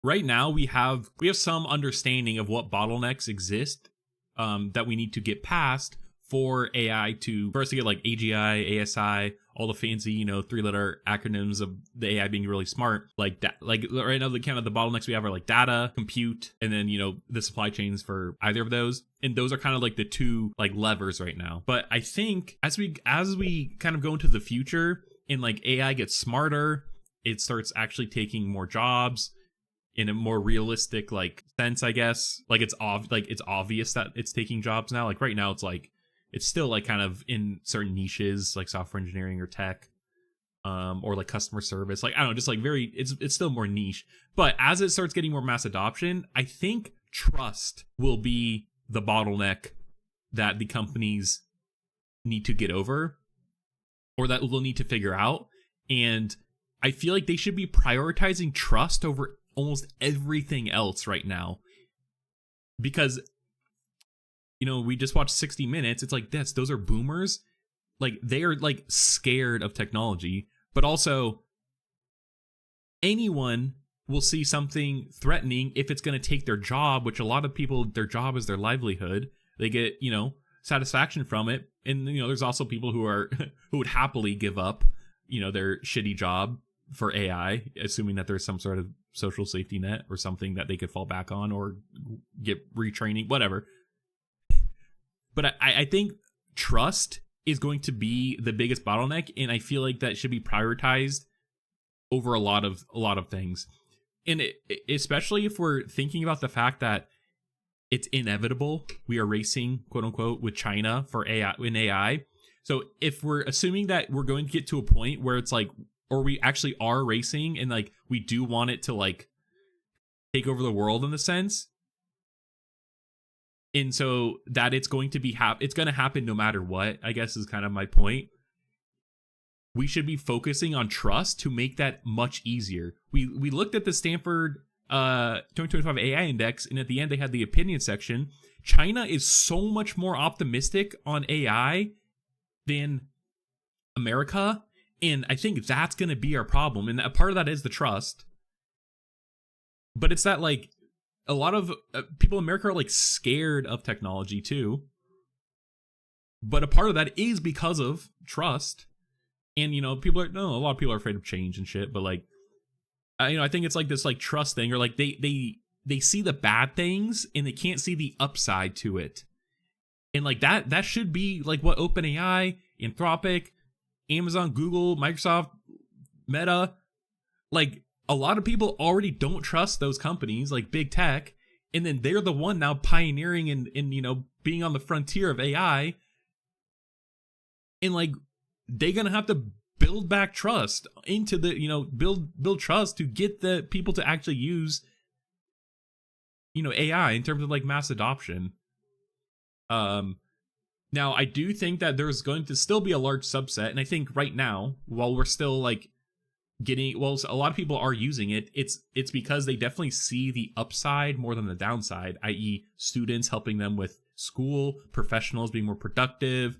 right now we have some understanding of what bottlenecks exist, that we need to get past for AI to for us to get like AGI, ASI, all the fancy, 3-letter acronyms of the AI being really smart. Like that, like right now, the kind of the bottlenecks we have are like data, compute, and then the supply chains for either of those. And those are kind of like the two like levers right now. But I think as we kind of go into the future and like AI gets smarter, it starts actually taking more jobs in a more realistic like sense, I guess. Like it's obvious that it's taking jobs now. Like right now it's still like kind of in certain niches like software engineering or tech, or like customer service. Like I don't know, just like very it's still more niche. But as it starts getting more mass adoption, I think trust will be the bottleneck that the companies need to get over, or that they'll need to figure out. And I feel like they should be prioritizing trust over almost everything else right now, because we just watched 60 Minutes. It's like those are boomers. Like they are like scared of technology, but also anyone will see something threatening if it's going to take their job, which a lot of people, their job is their livelihood. They get, satisfaction from it. And, there's also people who would happily give up, their shitty job for AI, assuming that there's some sort of social safety net or something that they could fall back on or get retraining, whatever. But I think trust is going to be the biggest bottleneck, and I feel like that should be prioritized over a lot of things. And especially if we're thinking about the fact that it's inevitable, we are racing, quote unquote, with China for AI. So if we're assuming that we're going to get to a point where it's like, or we actually are racing and like we do want it to like take over the world in the sense, and so that it's going to be it's going to happen no matter what, I guess is kind of my point. We should be focusing on trust to make that much easier. We looked at the Stanford 2025 AI Index, and at the end they had the opinion section. China is so much more optimistic on AI than America, and I think that's going to be our problem. And a part of that is the trust. But it's that like a lot of people in America are like scared of technology too. But a part of that is because of trust. And, a lot of people are afraid of change and shit. But like, I think it's like this like trust thing, or like they see the bad things and they can't see the upside to it. And like that should be like what OpenAI, Anthropic, Amazon, Google, Microsoft, Meta, like a lot of people already don't trust those companies like big tech, and then they're the one now pioneering and being on the frontier of AI, and like they're gonna have to build back trust into the build trust to get the people to actually use AI in terms of like mass adoption. Now I do think that there's going to still be a large subset, and I think right now, while we're still like a lot of people are using it, it's because they definitely see the upside more than the downside, i.e. students helping them with school, professionals being more productive,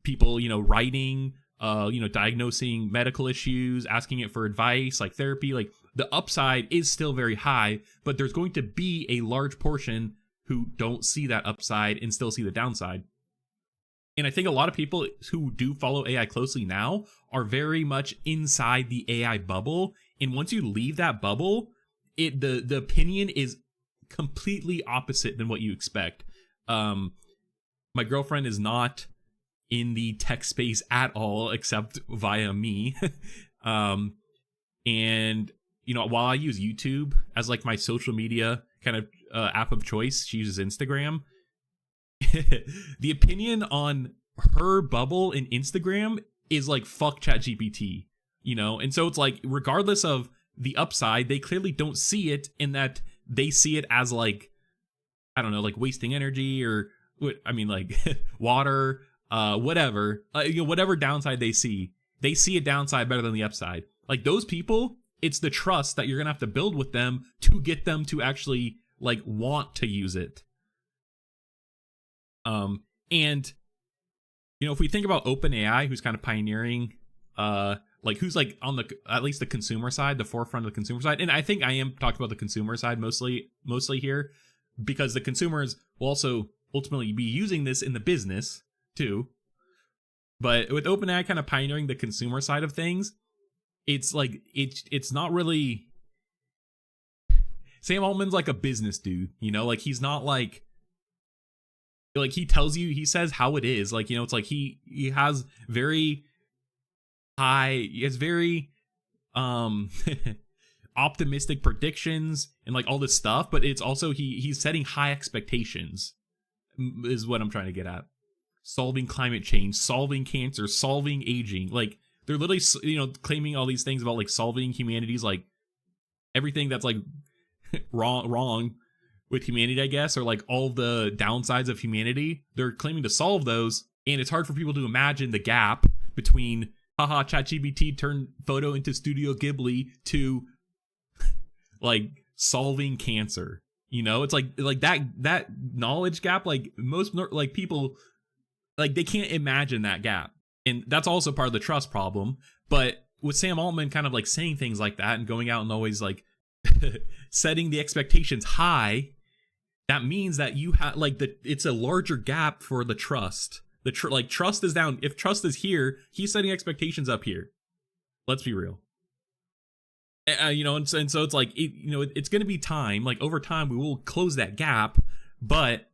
people writing, diagnosing medical issues, asking it for advice like therapy. Like the upside is still very high, but there's going to be a large portion who don't see that upside and still see the downside. And I think a lot of people who do follow AI closely now are very much inside the AI bubble. And once you leave that bubble, the opinion is completely opposite than what you expect. My girlfriend is not in the tech space at all, except via me. And while I use YouTube as like my social media kind of app of choice, she uses Instagram. The opinion on her bubble in Instagram is like fuck ChatGPT, and so it's like regardless of the upside, they clearly don't see it, in that they see it as like, I don't know, like wasting energy, or like water, whatever, whatever downside they see a downside better than the upside. Like those people, it's the trust that you're gonna have to build with them to get them to actually like want to use it. And if we think about OpenAI, who's kind of pioneering like who's like on the at least the consumer side, the forefront of the consumer side. And I think I am talking about the consumer side mostly here, because the consumers will also ultimately be using this in the business too. But with OpenAI kind of pioneering the consumer side of things, it's like it's not really. Sam Altman's like a business dude, you know, like he's not like he tells you, he says how it is, like, you know, it's like he has very high, he has very optimistic predictions and like all this stuff, but it's also he's setting high expectations is what I'm trying to get at. Solving climate change, solving cancer, solving aging, like they're literally, you know, claiming all these things about like solving humanity's like everything that's like wrong with humanity, I guess, or like all the downsides of humanity. They're claiming to solve those, and it's hard for people to imagine the gap between haha ChatGPT turned photo into Studio Ghibli to like solving cancer. You know, it's like that knowledge gap, like most like people, like they can't imagine that gap. And that's also part of the trust problem. But with Sam Altman kind of like saying things like that and going out and always like setting the expectations high, that means that you have like it's a larger gap for the trust. Like trust is down. If trust is here, he's setting expectations up here. Let's be real. You know, and so it's like you know, it's going to be time. Like over time, we will close that gap. But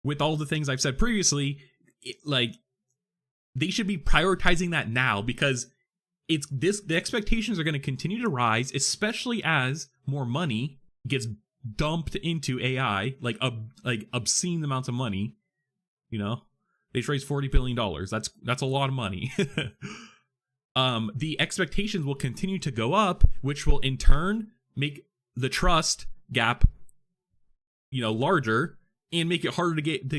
with all the things I've said previously, like they should be prioritizing that now, because the expectations are going to continue to rise, especially as more money gets dumped into AI, like obscene amounts of money. You know, they raised $40 billion. That's a lot of money. The expectations will continue to go up, which will in turn make the trust gap, you know, larger and make it harder to get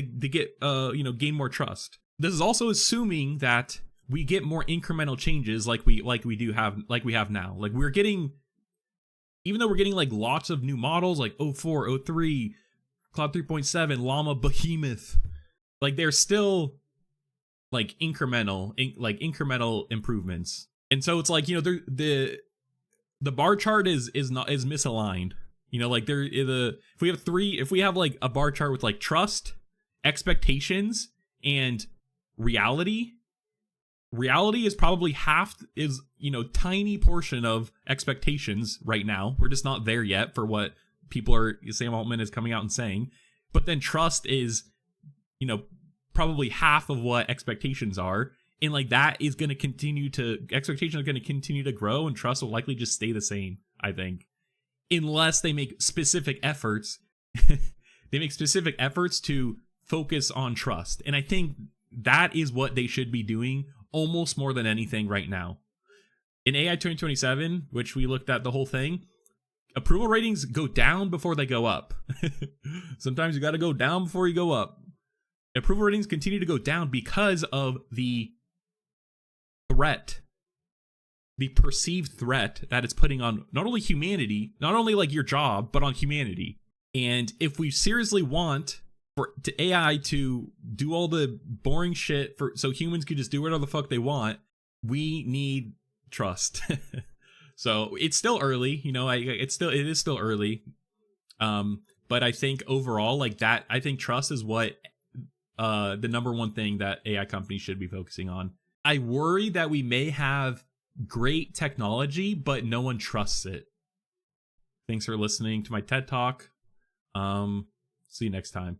you know, gain more trust. This is also assuming that we get more incremental changes like we have now. Like we're getting, even though we're getting like lots of new models like O4, O3, Cloud 3.7, Llama Behemoth, like they're still like incremental improvements. And so it's like, you know, the bar chart is misaligned. You know, like if we have like a bar chart with like trust, expectations, and reality is probably you know, tiny portion of expectations right now. We're just not there yet for what Sam Altman is coming out and saying. But then trust is, you know, probably half of what expectations are. And like that is going to expectations are going to continue to grow, and trust will likely just stay the same, I think. Unless they make specific efforts. They make specific efforts to focus on trust. And I think that is what they should be doing almost more than anything right now. In AI 2027, which we looked at the whole thing, approval ratings go down before they go up. Sometimes you got to go down before you go up. Approval ratings continue to go down because of the threat, the perceived threat that it's putting on not only humanity, not only like your job, but on humanity. And if we seriously want to AI to do all the boring shit so humans can just do whatever the fuck they want, we need trust. So it's still early, you know, it is still early. But I think overall, like that, I think trust is what the number one thing that AI companies should be focusing on. I worry that we may have great technology, but no one trusts it. Thanks for listening to my TED Talk. See you next time.